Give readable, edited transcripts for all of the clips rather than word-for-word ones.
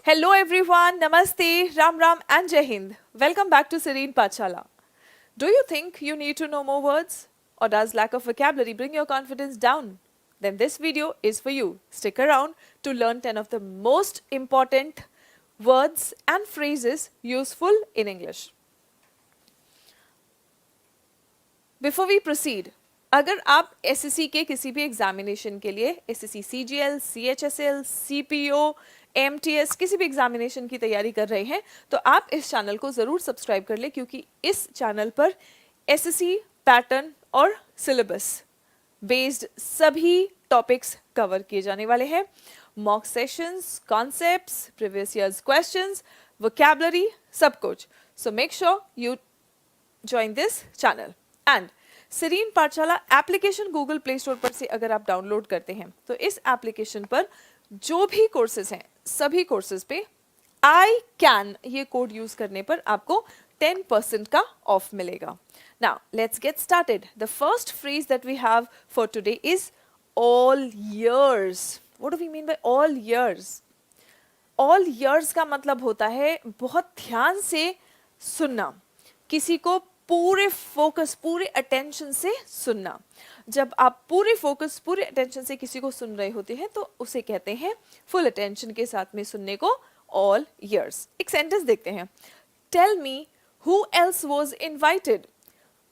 Hello everyone, Namaste, Ram Ram and Jai Hind. Welcome back to Serene Pachala. Do you think you need to know more words? Or does lack of vocabulary bring your confidence down? Then this video is for you. Stick around to learn 10 of the most important words and phrases useful in English. Before we proceed, अगर आप SSC के किसी भी examination के लिए SSC CGL, CHSL, CPO, MTS किसी भी examination की तैयारी कर रहे हैं तो आप इस चैनल को ज़रूर सब्सक्राइब कर लें क्योंकि इस चैनल पर एसएससी पैटर्न और सिलेबस बेस्ड सभी टॉपिक्स कवर किए जाने वाले हैं. Mock sessions, concepts, previous years questions, vocabulary, सब कुछ. So make sure you join this channel. And Serene पाठशाला एप्लीकेशन गूगल प्ले स्टोर पर से अगर आप डाउनलोड करते हैं तो इस एप्लीकेशन पर जो भी कोर्सेज हैं सभी कोर्सेज पे आई कैन ये कोड यूज करने पर आपको 10% का ऑफ मिलेगा. Now let's get started. The first phrase that we have for today is all years. What do we mean by all years? All years का मतलब होता है बहुत ध्यान से सुनना, किसी को पूरे फोकस पूरे अटेंशन से सुनना. जब आप पूरे फोकस पूरे अटेंशन से किसी को सुन रहे होते हैं तो उसे कहते हैं फुल अटेंशन के साथ में सुनने को ऑल ईयर्स. एक सेंटेंस देखते हैं. Tell me who else was invited.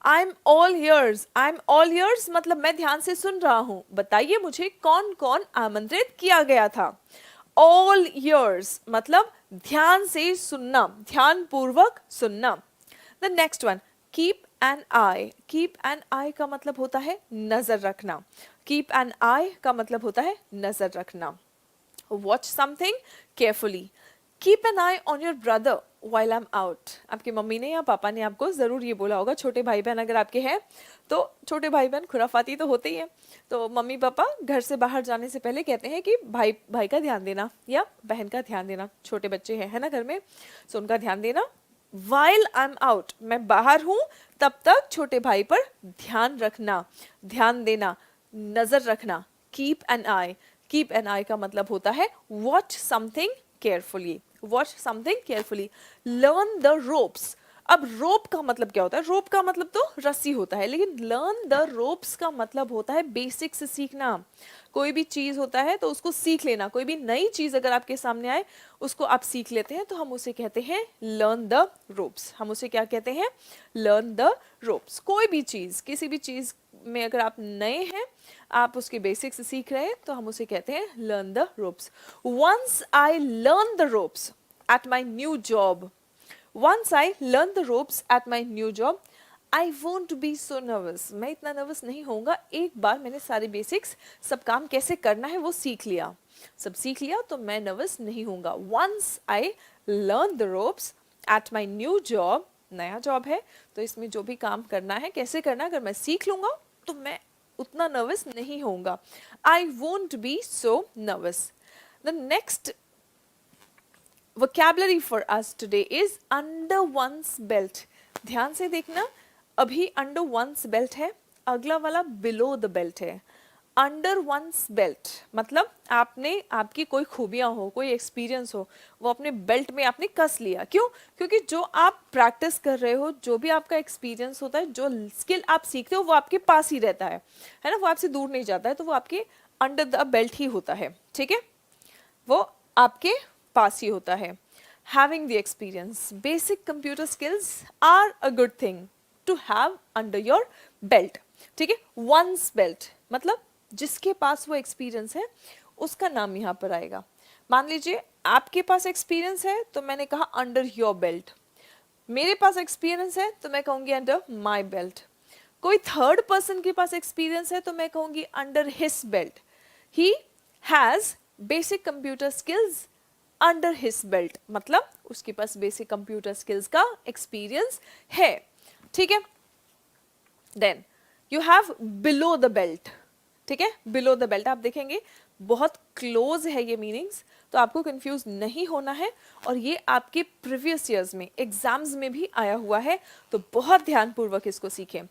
I am all ears. I am all ears मतलब मैं ध्यान से सुन रहा हूं. बताइए मुझे कौन कौन आमंत्रित किया गया था. ऑल ईयर्स मतलब ध्यान से सुनना, ध्यान पूर्वक सुनना. The next one, keep an eye. Keep an eye का मतलब होता है नजर रखना. कीप एन आई का मतलब होता है नजर रखना. Watch something carefully. Keep an I on your brother while I'm out. आपकी मम्मी ने या पापा ने आपको ज़रूर ये बोला होगा. छोटे भाई बहन अगर आपके हैं तो छोटे भाई बहन खुराफाती तो होते ही हैं. तो मम्मी पापा घर से बाहर जाने से पहले कहते हैं कि भाई का ध्यान देना या बहन का ध्यान देना. छोटे बच्चे हैं है ना घर में, सो उनका ध्यान देना. while I'm out मैं बाहर हूँ तब तक छोटे भाई पर ध्यान रखना, ध्यान देना, नज़र रखना. Keep an eye. Keep an eye का मतलब होता है watch something carefully. Watch something carefully. Learn the ropes. अब रोप का मतलब क्या होता है? रोप का मतलब तो रस्सी होता है, लेकिन लर्न द रोप्स का मतलब होता है बेसिक से सीखना. कोई भी चीज़ होता है तो उसको सीख लेना. कोई भी नई चीज़ अगर आपके सामने आए उसको आप सीख लेते हैं तो हम उसे कहते हैं लर्न द रोप्स. हम उसे क्या कहते हैं? Learn the ropes. कोई भी चीज़, किसी भी चीज़ में अगर आप नए हैं, आप उसके बेसिक्स सीख रहे हैं तो हम उसे कहते हैं learn the ropes. Once I learn the ropes at my new job. Once I learn the ropes at my new job I won't be so nervous. मैं इतना नर्वस नहीं होऊंगा. एक बार मैंने सारे बेसिक्स, सब काम कैसे करना है वो सीख लिया, सब सीख लिया तो मैं नर्वस नहीं होऊंगा. Once I learn the ropes at my new job. नया जॉब है तो इसमें जो भी काम करना है, कैसे करना है, अगर मैं सीख लूंगा तो मैं उतना नर्वस नहीं होऊंगा. आई won't be so nervous. The next vocabulary for us today is under one's belt. ध्यान से देखना, अभी under one's belt है, अगला वाला below the belt है. under one's belt मतलब आपने, आपकी कोई खूबियां हो, कोई एक्सपीरियंस हो, वो अपने बेल्ट में आपने कस लिया. क्यों? क्योंकि जो आप प्रैक्टिस कर रहे हो, जो भी आपका एक्सपीरियंस होता है, जो स्किल आप सीखते हो वो आपके पास ही रहता है ना, वो आपसे दूर नहीं जाता है. तो वो आपके अंडर द बेल्ट ही होता है. ठीक है, वो आपके पास ही होता है. Having the experience, basic computer skills are a good thing to have under your belt. ठीक है, one's belt मतलब जिसके पास वो एक्सपीरियंस है उसका नाम यहाँ पर आएगा. मान लीजिए आपके पास एक्सपीरियंस है तो मैंने कहा अंडर योर बेल्ट. मेरे पास एक्सपीरियंस है तो मैं कहूँगी अंडर माई बेल्ट. कोई थर्ड पर्सन के पास एक्सपीरियंस है तो मैं कहूँगी under his belt. He has basic computer skills under his belt मतलब उसके पास बेसिक कंप्यूटर स्किल्स का एक्सपीरियंस है. ठीक है, then you have below the belt. ठीक है, बिलो द बेल्ट आप देखेंगे बहुत क्लोज है ये मीनिंग्स, तो आपको कंफ्यूज नहीं होना है. और ये आपके प्रीवियस ईयर्स में एग्जाम्स में भी आया हुआ है, तो बहुत ध्यानपूर्वक इसको सीखें.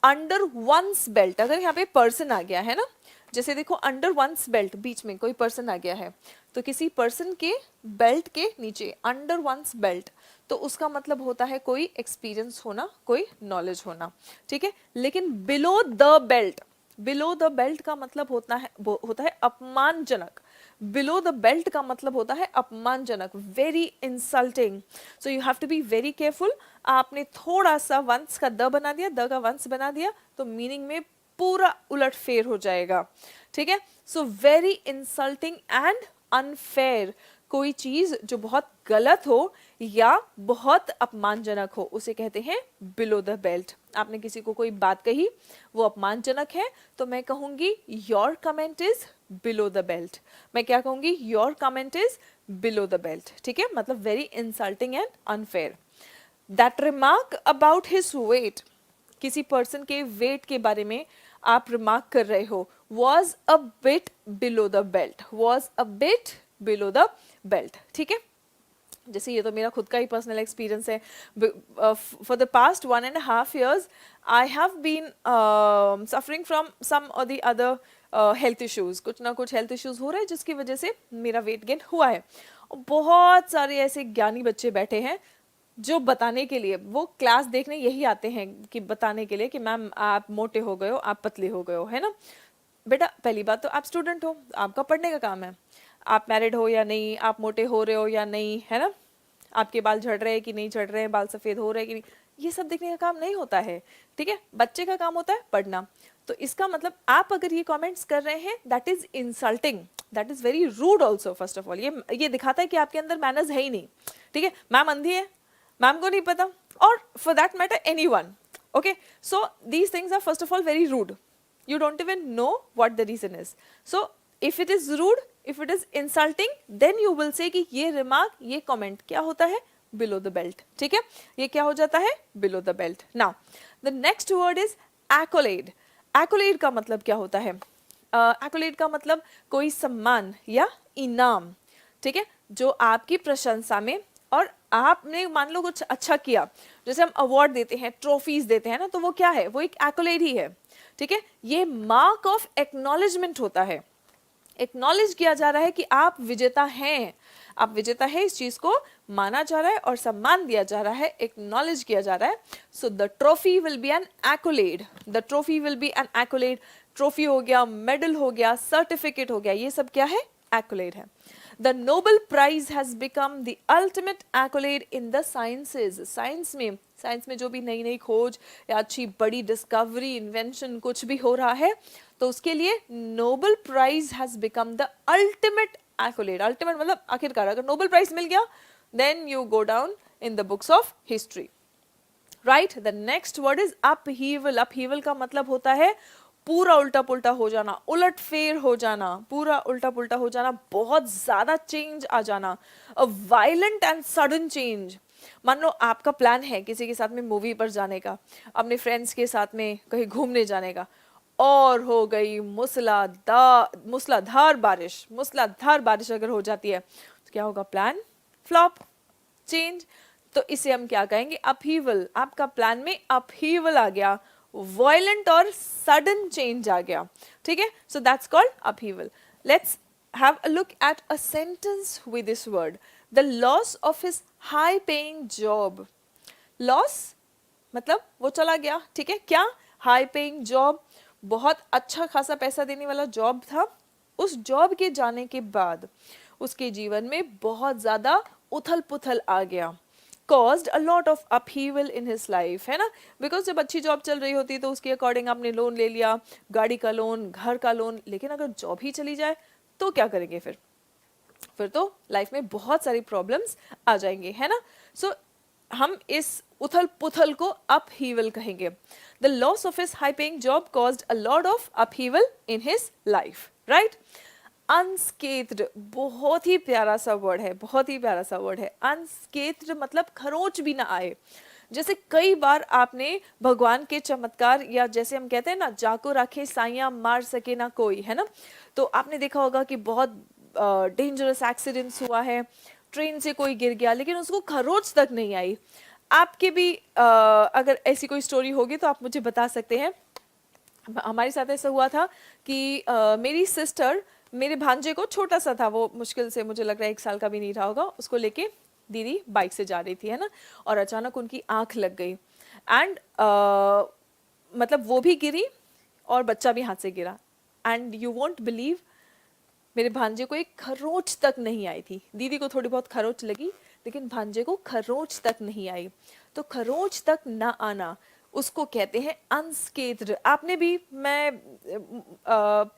अंडर वंस बेल्ट, अगर यहाँ पे पर्सन आ गया है ना, जैसे देखो अंडर वंस बेल्ट, बीच में कोई पर्सन आ गया है, तो किसी पर्सन के बेल्ट के नीचे अंडर वंस बेल्ट, तो उसका मतलब होता है कोई एक्सपीरियंस होना, कोई नॉलेज होना, ठीक है। लेकिन below the belt, below the belt का मतलब होता है अपमानजनक। बिलो द बेल्ट का मतलब होता है अपमानजनक, very insulting. So you have to be very careful. आपने थोड़ा सा वंस का द बना दिया, द का वंस बना दिया, तो मीनिंग में पूरा उलट फेर हो जाएगा, ठीक है। So very insulting and unfair, कोई चीज जो बहुत गलत हो या बहुत अपमानजनक हो उसे कहते हैं बिलो द बेल्ट। आपने किसी को कोई बात कही, वो अपमानजनक है, तो मैं कहूंगी your comment is below the belt. मैं क्या कहूंगी? Your comment is below the belt, ठीक है। मतलब very insulting and unfair. That remark about his weight, किसी पर्सन के वेट के बारे में आप रिमार्क कर रहे हो, was a bit below the belt, was a bit below the belt, ठीक है। जैसे ये तो मेरा खुद का ही पर्सनल एक्सपीरियंस है। For the past 1.5 years I have been suffering from some or the other health issues, कुछ ना कुछ हेल्थ इश्यूज हो रहे हैं जिसकी वजह से मेरा वेट गेन हुआ है। और बहुत सारे ऐसे ज्ञानी बच्चे बैठे हैं जो बताने के लिए, वो क्लास देखने यही आते हैं कि बताने के लिए कि मैम आप मोटे हो गए हो, आप पतले हो गए हो, है ना। बेटा पहली बात तो आप स्टूडेंट हो, आपका पढ़ने का काम है। आप मैरिड हो या नहीं, आप मोटे हो रहे हो या नहीं, है ना, आपके बाल झड़ रहे हैं कि नहीं झड़ रहे हैं, बाल सफ़ेद हो रहे हैं कि नहीं, ये सब देखने का काम नहीं होता है, ठीक है। बच्चे का काम होता है पढ़ना। तो इसका मतलब आप अगर ये कमेंट्स कर रहे हैं, that is insulting, that is very rude also. First of all ये दिखाता है कि आपके अंदर मैनर्स है ही नहीं, ठीक है। मैम अंधी है, मैम को नहीं पता, और for that matter anyone, okay. So these things are first of all very rude, you don't even know what the reason is. So if it is rude, if it is insulting, then you will say कि ये remark, ये comment क्या होता है? below the belt, ठीक है। ये क्या हो जाता है? below the belt. Now the next word is accolade. accolade का मतलब क्या होता है? accolade का मतलब कोई सम्मान या इनाम, ठीक है, जो आपकी प्रशंसा में, और आपने मान लो कुछ अच्छा किया, जैसे हम अवार्ड देते हैं, ट्रॉफीज देते हैं ना, तो वो क्या है? वो एक एक्कोलेड ही है, ठीक है। ये मार्क ऑफ एक्नॉलेजमेंट होता है, एक्नॉलेज किया जा रहा है कि आप विजेता हैं, आप विजेता है, इस चीज को माना जा रहा है और सम्मान दिया जा रहा है, एक्नॉलेज किया जा रहा है। So the trophy will be an accolade, the trophy will be an accolade. Trophy हो गया, मेडल हो गया, सर्टिफिकेट हो गया, ये सब क्या है? एक्कोलेड है। The Nobel Prize has become the ultimate accolade in the sciences. Science में जो भी नई नई खोज या अच्छी बड़ी डिस्कवरी, इन्वेंशन कुछ भी हो रहा है, तो उसके लिए Nobel prize has become the ultimate accolade. Ultimate मतलब आखिरकार, अगर नोबेल प्राइज मिल गया, then you go down in the books of history, right. The next word is upheaval. Upheaval का मतलब होता है पूरा उल्टा पुल्टा हो जाना, उलट फेर हो जाना, पूरा उल्टा पुल्टा हो जाना, बहुत ज्यादा चेंज आ जाना, अ वायलेंट एंड सडन चेंज। मान लो आपका प्लान है किसी के साथ में मूवी पर जाने का, अपने फ्रेंड्स के साथ में कहीं घूमने जाने का, और हो गई मूसलाधार बारिश अगर हो जाती है, तो क्या होगा? Plan flop, change. तो इसे हम क्या कहेंगे? अपहीवल। आपका प्लान में अपहीवल आ गया, वायलेंट और सडन चेंज आ गया, ठीक है। So that's called upheaval. Let's have a look at a sentence with this word, the loss of his high paying job. Loss मतलब वो चला गया, ठीक है। क्या? हाई पेइंग जॉब, बहुत अच्छा खासा पैसा देने वाला जॉब था। उस जॉब के जाने के बाद उसके जीवन में बहुत ज्यादा उथल पुथल आ गया, caused a lot of upheaval in his life, है ना। बिकॉज जब अच्छी जॉब चल रही होती है तो उसके अकॉर्डिंग आपने लोन ले लिया, गाड़ी का लोन, घर का लोन, लेकिन अगर जॉब ही चली जाए तो क्या करेंगे? फिर तो लाइफ में बहुत सारी प्रॉब्लम्स आ जाएंगे, है ना। सो हम इस उथल पुथल को अपहीवल कहेंगे। The loss of his high paying job caused a lot of upheaval in his life, right? अनस्केथ्ड, बहुत ही प्यारा सा वर्ड है, बहुत ही प्यारा सा वर्ड है। अनस्केथ्ड मतलब खरोच भी ना आए। जैसे कई बार आपने भगवान के चमत्कार, या जैसे हम कहते हैं ना, जाको राखे साइया मार सके ना कोई, है ना। तो आपने देखा होगा कि बहुत डेंजरस एक्सीडेंट्स हुआ है, ट्रेन से कोई गिर गया लेकिन उसको खरोच तक नहीं आई। आपके भी अगर ऐसी कोई स्टोरी होगी तो आप मुझे बता सकते हैं। हमारे साथ ऐसा हुआ था कि मेरी सिस्टर, मेरे भांजे को, छोटा सा था वो, मुश्किल से मुझे लग रहा है 1 साल का भी नहीं रहा होगा, उसको लेके दीदी बाइक से जा रही थी, है ना, और अचानक उनकी आंख लग गई एंड मतलब वो भी गिरी और बच्चा भी हाथ से गिरा। एंड यू वोंट बिलीव, मेरे भांजे को एक खरोच तक नहीं आई थी। दीदी को थोड़ी बहुत खरोच लगी, लेकिन भांजे को खरोच तक नहीं आई। तो खरोच तक ना आना, उसको कहते हैं अनस्केथ्ड। आपने भी, मैं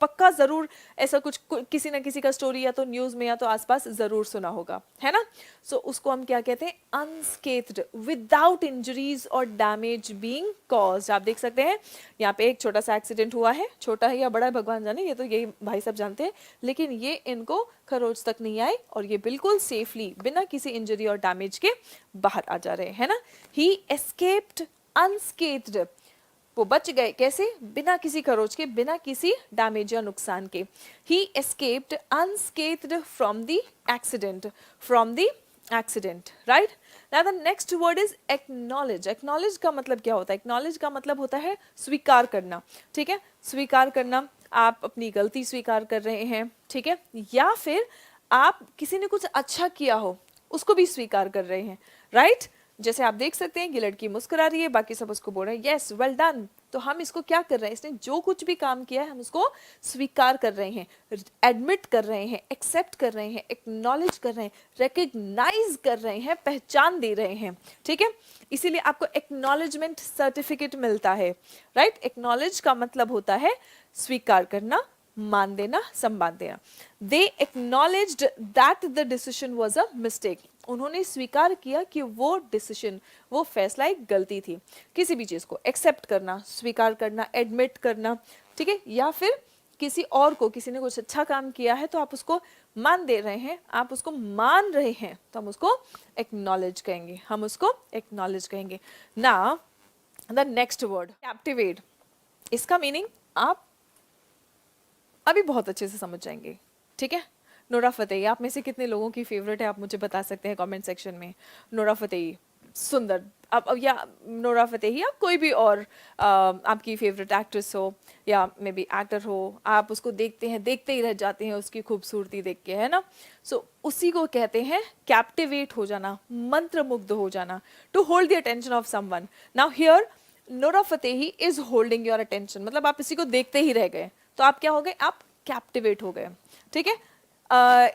पक्का ज़रूर ऐसा कुछ किसी ना किसी का स्टोरी या तो न्यूज़ में या तो आसपास ज़रूर सुना होगा, है ना। सो उसको हम क्या कहते हैं, अनस्केथ्ड, विदाउट इंजरीज और डैमेज बीइंग कॉज्ड। आप देख सकते हैं यहाँ पे एक छोटा सा एक्सीडेंट हुआ है, छोटा है या बड़ा है भगवान जाने, ये तो यही भाई सब जानते हैं, लेकिन ये इनको खरोच तक नहीं आई और ये बिल्कुल सेफली बिना किसी इंजरी और डैमेज के बाहर आ जा रहे हैं, है ना। ही एस्केप्ड अनस्केथ्ड, वो बच गए, कैसे, बिना किसी खरोच के, बिना किसी डैमेज या नुकसान के। He escaped unscathed from the accident, from the accident, right. Now the next word is acknowledge. Acknowledge का मतलब क्या होता है? एक्नॉलेज का मतलब होता है स्वीकार करना, ठीक है, स्वीकार करना। आप अपनी गलती स्वीकार कर रहे हैं, ठीक है, या फिर आप किसी ने कुछ अच्छा किया हो उसको भी स्वीकार कर रहे हैं, राइट। जैसे आप देख सकते हैं, ये लड़की मुस्कुरा रही है, बाकी सब उसको बोल रहे हैं यस वेल डन। तो हम इसको क्या कर रहे हैं, इसने जो कुछ भी काम किया है हम उसको स्वीकार कर रहे हैं, एडमिट कर रहे हैं, एक्सेप्ट कर रहे हैं, एक्नॉलेज कर रहे हैं, रिकग्नाइज कर रहे हैं, पहचान दे रहे हैं, ठीक है। इसीलिए आपको एक्नॉलेजमेंट सर्टिफिकेट मिलता है, राइट। एक्नॉलेज का मतलब होता है स्वीकार करना, मान देना, सम्मान देना। They acknowledged that the decision was a mistake. उन्होंने स्वीकार किया कि वो डिसीजन, वो फैसला एक गलती थी। किसी भी चीज़ को एक्सेप्ट करना, स्वीकार करना, एडमिट करना, ठीक है, या फिर किसी और को, किसी ने कुछ अच्छा काम किया है तो आप उसको मान दे रहे हैं, आप उसको मान रहे हैं, तो हम उसको एक्नॉलेज कहेंगे, हम उसको एक्नॉलेज कहेंगे। ना द नेक्स्ट वर्ड कैप्टिवेट, इसका मीनिंग आप अभी बहुत अच्छे से समझ जाएंगे, ठीक है। नोरा फतेही, आप में से कितने लोगों की फेवरेट है आप मुझे बता सकते हैं कमेंट सेक्शन में। नोरा फतेही सुंदर, अब या नोरा फतेही या कोई भी और आपकी फेवरेट एक्ट्रेस हो या मे बी एक्टर हो, आप उसको देखते हैं, देखते ही रह जाते हैं उसकी खूबसूरती देख के, है ना। सो उसी को कहते हैं कैप्टिवेट हो जाना, मंत्रमुग्ध हो जाना, to hold the attention of someone. Now here Nora Fatehi is holding your attention, मतलब आप इसी को देखते ही रह गए, तो आप क्या हो गए, आप कैप्टिवेट हो गए, ठीक है।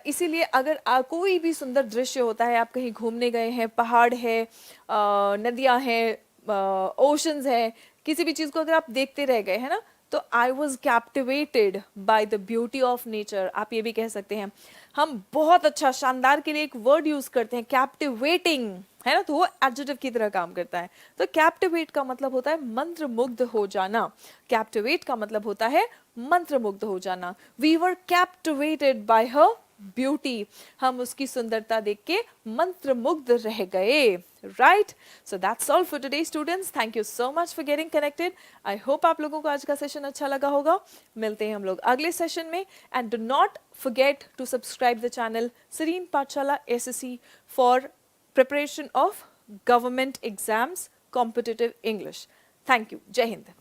इसीलिए अगर कोई भी सुंदर दृश्य होता है, आप कहीं घूमने गए हैं, पहाड़ है, नदियां हैं, ओशंस है, किसी भी चीज़ को अगर आप देखते रह गए, है ना, तो I was captivated by the beauty of nature, आप ये भी कह सकते हैं। हम बहुत अच्छा, शानदार के लिए एक वर्ड यूज करते हैं, कैप्टिवेटिंग, है ना, तो वो एडजेक्टिव की तरह काम करता है। तो कैप्टिवेट का मतलब होता है मंत्रमुग्ध हो जाना, कैप्टिवेट का मतलब होता है मंत्रमुग्ध हो जाना। We were captivated by her beauty, हम उसकी सुंदरता देख के मंत्रमुग्ध रह गए, right. So that's all for today students, thank you so much for getting connected. I hope आप लोगों को आज का सेशन अच्छा लगा होगा। मिलते हैं हम लोग अगले सेशन में, and do not forget to subscribe the channel Serene Pathshala SSC for preparation of government exams competitive English. Thank you. Jai Hind.